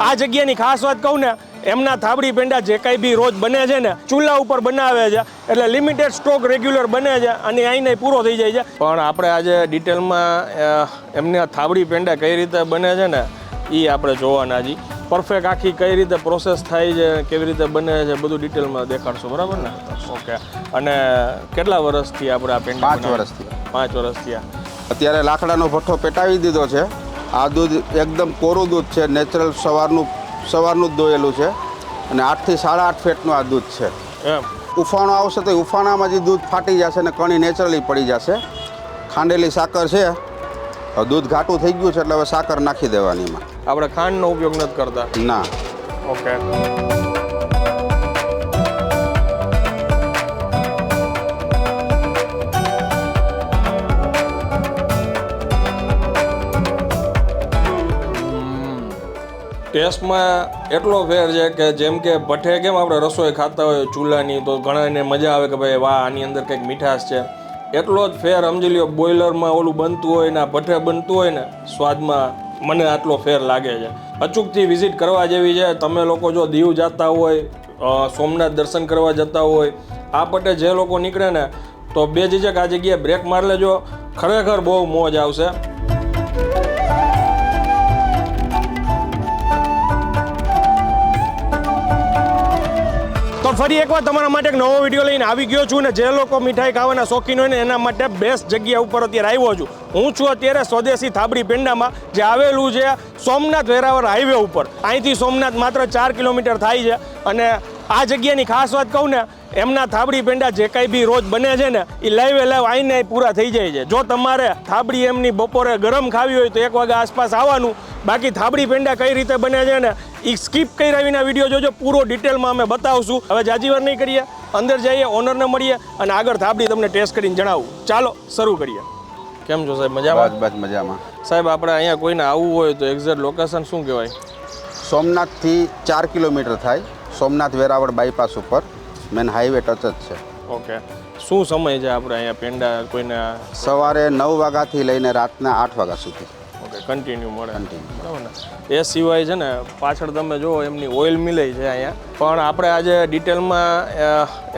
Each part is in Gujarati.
આ જગ્યાની ખાસ વાત કહું ને, એમના થાબડી પેંડા જે કંઈ બી રોજ બને છે ને ચૂલા ઉપર બનાવે છે, એટલે લિમિટેડ સ્ટોક રેગ્યુલર બને છે અને અહીં પૂરો થઈ જાય છે. પણ આપણે આજે ડિટેલમાં એમના થાબડી પેંડા કઈ રીતે બને છે ને એ આપણે જોવાના જી. પરફેક્ટ આખી કઈ રીતે પ્રોસેસ થાય છે, કેવી રીતે બને છે, બધું ડિટેલમાં દેખાડશો, બરાબર ને? ઓકે. અને કેટલા વર્ષથી આપણે આ પેંડા? 5 વર્ષથી. 5 વર્ષ થયા. અત્યારે લાકડાનો ભઠ્ઠો પેટાવી દીધો છે. આ દૂધ એકદમ કોરું દૂધ છે, નેચરલ સવારનું જ દોયેલું છે અને 8 થી 8.5 ફેટનું આ દૂધ છે. એમ ઉફાણો આવશે તો ઉફાણામાં જે દૂધ ફાટી જશે અને કણી નેચરલી પડી જશે. ખાંડેલી સાકર છે, દૂધ ઘાટું થઈ ગયું છે એટલે હવે સાકર નાખી દેવાની એમાં. આપણે ખાંડનો ઉપયોગ નથી કરતા? ના. ઓકે. ટેસ્ટમાં એટલો ફેર છે કે જેમ કે ભઠ્ઠે કેમ આપણે રસોઈ ખાતા હોય ચૂલાની, તો ઘણાને મજા આવે કે ભાઈ વાહ આની અંદર કંઈક મીઠાશ છે, એટલો જ ફેર સમજી લ્યો બોઇલરમાં ઓલું બનતું હોય ને ભઠ્ઠે બનતું હોય ને સ્વાદમાં મને આટલો ફેર લાગે છે. અચૂકથી વિઝિટ કરવા જેવી છે. તમે લોકો જો દીવ જતા હોય, સોમનાથ દર્શન કરવા જતા હોય, આ પટે જે લોકો નીકળે ને તો બેઝિઝક આ જગ્યાએ બ્રેક મારી લેજો, ખરેખર બહુ મોજ આવશે. તો ફરી એકવાર તમારા માટે એક નવો વિડીયો લઈને આવી ગયો છું ને જે લોકો મીઠાઈ ખાવાના શોખીન હોય ને એના માટે બેસ્ટ જગ્યા ઉપર અત્યારે આવ્યો છું. હું છું અત્યારે સ્વદેશી થાબડી પેંડામાં, જે આવેલું છે સોમનાથ વેરાવળ હાઈવે ઉપર. અહીંથી સોમનાથ માત્ર 4 કિલોમીટર થાય છે. અને આ જગ્યાની ખાસ વાત કહું ને, એમના થાબડી પેંડા જે કંઈ બી રોજ બને છે ને એ લાઈવ આવીને પૂરા થઈ જાય છે. જો તમારે થાબડી એમની બપોરે ગરમ ખાવી હોય તો 1 વાગ્યા આસપાસ આવવાનું. બાકી થાબડી પેંડા કઈ રીતે બને છે ને એ સ્કીપ કર્યા વિના વિડીયો જોજો, પૂરો ડિટેલમાં અમે બતાવશું. હવે જાજીવાર નહીં કરીએ, અંદર જઈએ, ઓનરને મળીએ અને આગળ થાબડી તમને ટેસ્ટ કરીને જણાવું. ચાલો શરૂ કરીએ. કેમ છો સાહેબ? મજામાં? બસ મજામાં. સાહેબ આપણે અહીંયા કોઈને આવવું હોય તો એક્ઝેક્ટ લોકેશન શું કહેવાય? સોમનાથથી 4 કિલોમીટર થાય. સોમનાથ વેરાવળ બાયપાસ ઉપર મેન હાઈવે ટચ જ છે. ઓકે. શું સમય છે આપણે અહીંયા પેંડા કોઈને? સવારે 9 વાગ્યાથી લઈને રાતના 8 વાગ્યા સુધી. ઓકે, કન્ટિન્યુ મળે. કન્ટિન્યુ. બરાબર ને? એ સિવાય છે ને પાછળ તમે જુઓ એમની ઓઇલ મિલે છે અહીંયા. પણ આપણે આજે ડિટેલમાં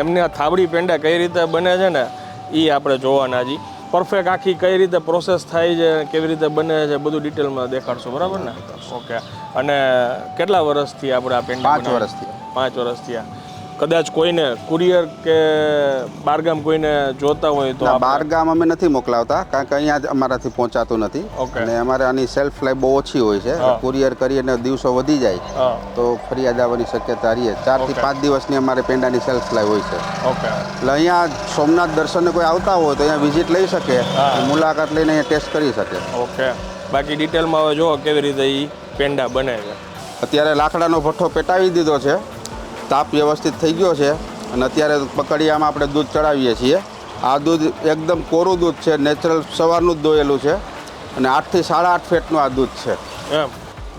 એમની આ થાબડી પેંડા કઈ રીતે બને છે ને એ આપણે જોવાના જી. પરફેક્ટ આખી કઈ રીતે પ્રોસેસ થાય છે, કેવી રીતે બને છે, બધું ડિટેલમાં દેખાડશો, બરાબર ને? ઓકે. અને કેટલા વર્ષથી આપણે આ પેંડા? 5 વર્ષથી. 5 વર્ષ થયા. કદાચ કોઈને કુરિયર કે બારગામ કોઈને જોતા હોય તો? બારગામ અમે નથી મોકલાવતા, કારણ કે અહીંયા અમારાથી પહોંચાતું નથી. અને અમારે આની સેલ્ફ લાઈફ બહુ ઓછી હોય છે. કુરિયર કરીને દિવસો વધી જાય તો ફરિયાદ આવવાની શક્યતા રહીએ. 4 થી 5 દિવસની અમારે પેંડાની સેલ્ફ લાઈફ હોય છે. ઓકે. એટલે અહીંયા સોમનાથ દર્શને કોઈ આવતા હોય તો અહીંયા વિઝિટ લઈ શકે, મુલાકાત લઈને અહીંયા ટેસ્ટ કરી શકે. ઓકે. બાકી ડિટેલમાં હવે જુઓ કેવી રીતે એ પેંડા બને છે. અત્યારે લાકડાનો ભઠ્ઠો પેટાવી દીધો છે, તાપ વ્યવસ્થિત થઈ ગયો છે અને અત્યારે પકડિયામાં આપણે દૂધ ચડાવીએ છીએ. આ દૂધ એકદમ કોરું દૂધ છે, નેચરલ સવારનું જ દોયેલું છે અને 8 થી 8.5 ફેટનું આ દૂધ છે. એમ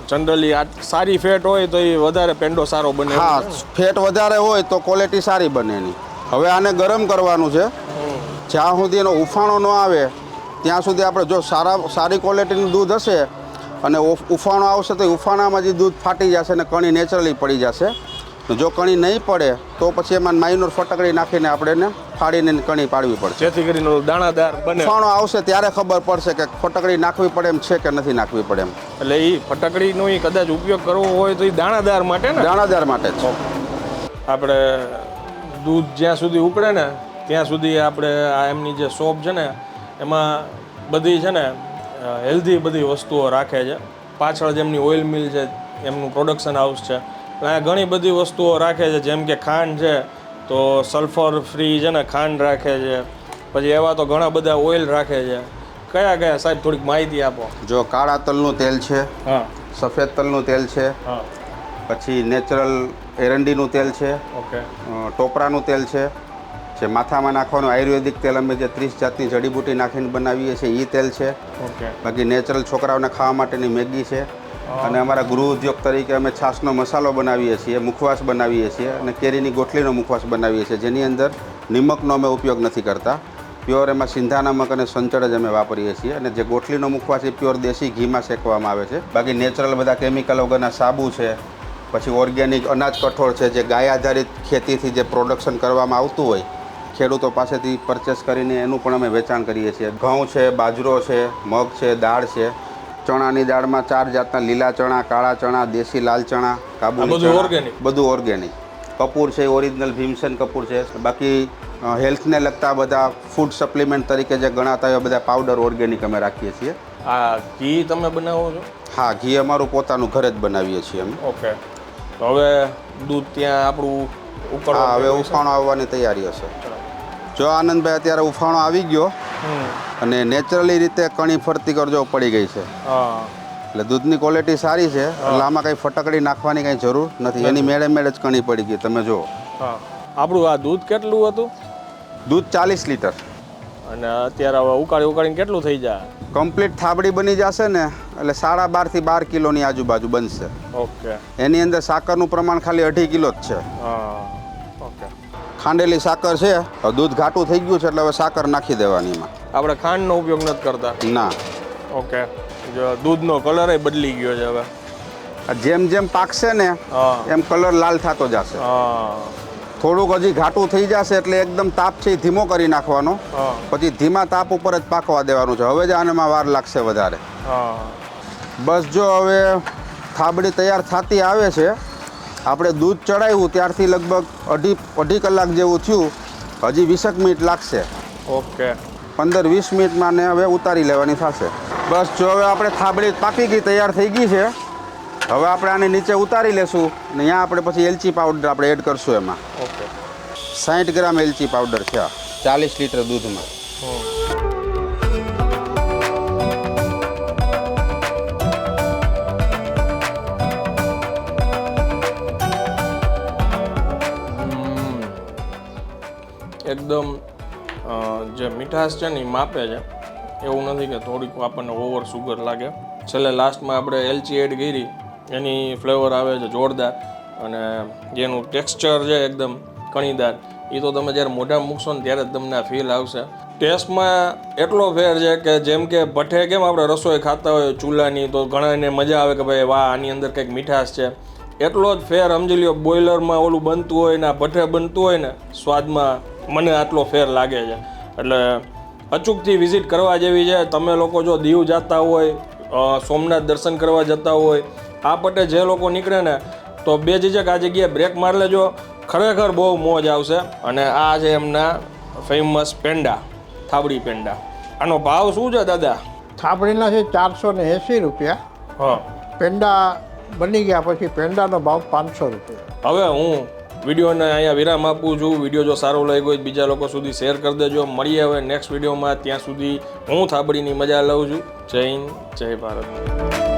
જનરલી આ સારી ફેટ હોય તો એ વધારે પેંડો સારો બને? હા, ફેટ વધારે હોય તો ક્વોલિટી સારી બને એની. હવે આને ગરમ કરવાનું છે. જ્યાં સુધી એનો ઉફાણો ન આવે ત્યાં સુધી આપણે જો સારી ક્વોલિટીનું દૂધ હશે અને ઉફાણો આવશે તો ઉફાણામાં જે દૂધ ફાટી જશે અને કણી નેચરલી પડી જશે. જો કણી નહીં પડે તો પછી એમાં માઇનોર ફટકડી નાખીને આપણે એને ફાડીને કણી પાડવી પડશે, જેથી કરીને દાણાદાર બને. ઉફાણો આવશે ત્યારે ખબર પડશે કે ફટકડી નાખવી પડે એમ છે કે નથી નાખવી પડે એમ. એટલે એ ફટકડીનો કદાચ ઉપયોગ કરવો હોય તો એ દાણાદાર માટે ને? દાણાદાર માટે જ. આપણે દૂધ જ્યાં સુધી ઉકળે ને ત્યાં સુધી આપણે આ એમની જે શોપ છે ને એમાં બધી છે ને હેલ્ધી બધી વસ્તુઓ રાખે છે. પાછળ જેમની ઓઇલ મિલ છે, એમનું પ્રોડક્શન હાઉસ છે, અહીંયા ઘણી બધી વસ્તુઓ રાખે છે. જેમ કે ખાંડ છે તો સલ્ફર ફ્રી છે ને ખાંડ રાખે છે. પછી એવા તો ઘણા બધા ઓઇલ રાખે છે. કયા કયા સાહેબ થોડીક માહિતી આપો. જો કાળા તલનું તેલ છે, હા, સફેદ તલનું તેલ છે, હા, પછી નેચરલ એરંડીનું તેલ છે, ઓકે, ટોપરાનું તેલ છે, જે માથામાં નાખવાનું આયુર્વેદિક તેલ અમે જે 30 જાતની જડીબુટી નાખીને બનાવીએ છીએ એ તેલ છે. ઓકે. બાકી નેચરલ છોકરાઓને ખાવા માટેની મેગી છે. અને અમારા ગૃહ ઉદ્યોગ તરીકે અમે છાશનો મસાલો બનાવીએ છીએ, મુખવાસ બનાવીએ છીએ અને કેરીની ગોટલીનો મુખવાસ બનાવીએ છીએ, જેની અંદર નિમકનો અમે ઉપયોગ નથી કરતા. પ્યોર એમાં સિંધા નમક અને સંચળ જ અમે વાપરીએ છીએ અને જે ગોઠલીનો મુખવાસ એ પ્યોર દેશી ઘીમાં શેકવામાં આવે છે. બાકી નેચરલ બધા કેમિકલ વગરના સાબુ છે, પછી ઓર્ગેનિક અનાજ કઠોળ છે, જે ગાય આધારિત ખેતીથી જે પ્રોડક્શન કરવામાં આવતું હોય ખેડૂતો પાસેથી પરચેસ કરીને એનું પણ અમે વેચાણ કરીએ છીએ. ઘઉં છે, બાજરો છે, મગ છે, દાળ છે. ચણાની દાળમાં 4 જાતના લીલા ચણા, કાળા ચણા, દેશી લાલ ચણા, કાબુલી બધું ચણા, organic? બધું ઓર્ગેનિક. કપૂર છે, ઓરિજિનલ ભીમસેન કપૂર છે. બાકી હેલ્થને લગતા બધા ફૂડ સપ્લિમેન્ટ તરીકે જે ગણાતા હોય બધા પાવડર ઓર્ગેનિક અમે રાખીએ છીએ. આ ઘી તમે બનાવો છો? હા, ઘી અમારું પોતાનું ઘરે જ બનાવીએ છીએ અમે. ઓકે. તો હવે દૂધ ત્યાં આપણું ઉકળવા હા, હવે ઉફાણો આવવાની તૈયારી હશે. જો આનંદભાઈ અત્યારે ઉફાણો આવી ગયો અને નેચરલી રીતે કણી ફરતી કરજો પડી ગઈ છે. હા. એટલે દૂધની ક્વોલિટી સારી છે એટલે આમાં કંઈ ફટકડી નાખવાની કંઈ જરૂર નથી. એની મેળે મેળે જ કણી પડી ગઈ તમે જુઓ. હા. આપણું આ દૂધ કેટલું હતું? દૂધ 40 લીટર. અને અત્યારે હવે ઉકાળીને કેટલું થઈ જાય? કમ્પ્લીટ થાબડી બની જશે ને એટલે 12.5 થી 12 કિલોની આજુબાજુ બનશે. ઓકે. એની અંદર સાકરનું પ્રમાણ ખાલી 2.5 કિલો જ છે. હા. ઓકે. ખાંડેલી સાકર છે. હવે દૂધ ઘાટું થઈ ગયું છે એટલે હવે સાકર નાખી દેવાની એમાં. આપણે ખાંડનો ઉપયોગ નથી કરતા? ના. ઓકે. જો દૂધનો કલર બદલી ગયો છે હવે. આ જેમ જેમ પાકશે ને હા. એમ કલર લાલ થતો જશે. હા. થોડુંક હજી ઘાટું થઈ જશે એટલે એકદમ તાપ છે એ ધીમો કરી નાખવાનો. હા. પછી ધીમા તાપ ઉપર જ પાકવા દેવાનું છે. હવે જ આનામાં વાર લાગશે વધારે. હા. બસ જો હવે થાબડી તૈયાર થતી આવે છે. આપણે દૂધ ચડાવ્યું ત્યારથી લગભગ અઢી કલાક જેવું થયું. હજી 20 મિનિટ લાગશે. ઓકે. 15-20 મિનિટમાં ને હવે ઉતારી લેવાની થશે. બસ જો હવે આપણે થાબડી પાકી ગઈ, તૈયાર થઈ ગઈ છે. હવે આપણે આને નીચે ઉતારી લેશું ને અહીંયા આપણે પછી એલચી પાવડર આપણે એડ કરશું એમાં. ઓકે. 60 ગ્રામ એલચી પાવડર છે 40 લીટર દૂધમાં. એકદમ જે મીઠાશ છે ને એ માપે છે. એવું નથી કે થોડીક આપણને ઓવર સુગર લાગે. છેલ્લે લાસ્ટમાં આપણે એલચી એડ કરી એની ફ્લેવર આવે છે જોરદાર અને જેનું ટેક્સચર છે એકદમ કણીદાર. એ તો તમે જ્યારે મોઢામાં મૂકશો ને ત્યારે જ તમને આ ફીલ આવશે. ટેસ્ટમાં એટલો ફેર છે કે જેમ કે ભઠ્ઠે કેમ આપણે રસોઈ ખાતા હોય ચૂલાની તો ઘણાને મજા આવે કે ભાઈ વાહ આની અંદર કંઈક મીઠાશ છે. એટલો જ ફેર સમજી લ્યો બોઇલરમાં ઓલું બનતું હોય ને આ ભઠ્ઠે બનતું હોય ને સ્વાદમાં મને આટલો ફેર લાગે છે. એટલે અચૂકથી વિઝિટ કરવા જેવી છે. તમે લોકો જો દીવ જતા હોય, સોમનાથ દર્શન કરવા જતા હોય, આ પટે જે લોકો નીકળે ને તો બે ઝીઝક આ જગ્યાએ બ્રેક મારી લેજો. ખરેખર બહુ મોજ આવશે. અને આ છે એમના ફેમસ પેંડા, થાબડી પેંડા. આનો ભાવ શું છે દાદા? થાબડીના છે 480 રૂપિયા. હા. પેંડા બની ગયા પછી પેંડાનો ભાવ 500 રૂપિયા. હવે હું વિડીયોને અહીંયા વિરામ આપું છું. વિડીયો જો સારો લાગ્યો હોય બીજા લોકો સુધી શેર કરી દેજો. મળીએ હવે નેક્સ્ટ વિડીયોમાં. ત્યાં સુધી હું થાબડીની મજા લઉં છું. જય હિન્દ, જય ભારત.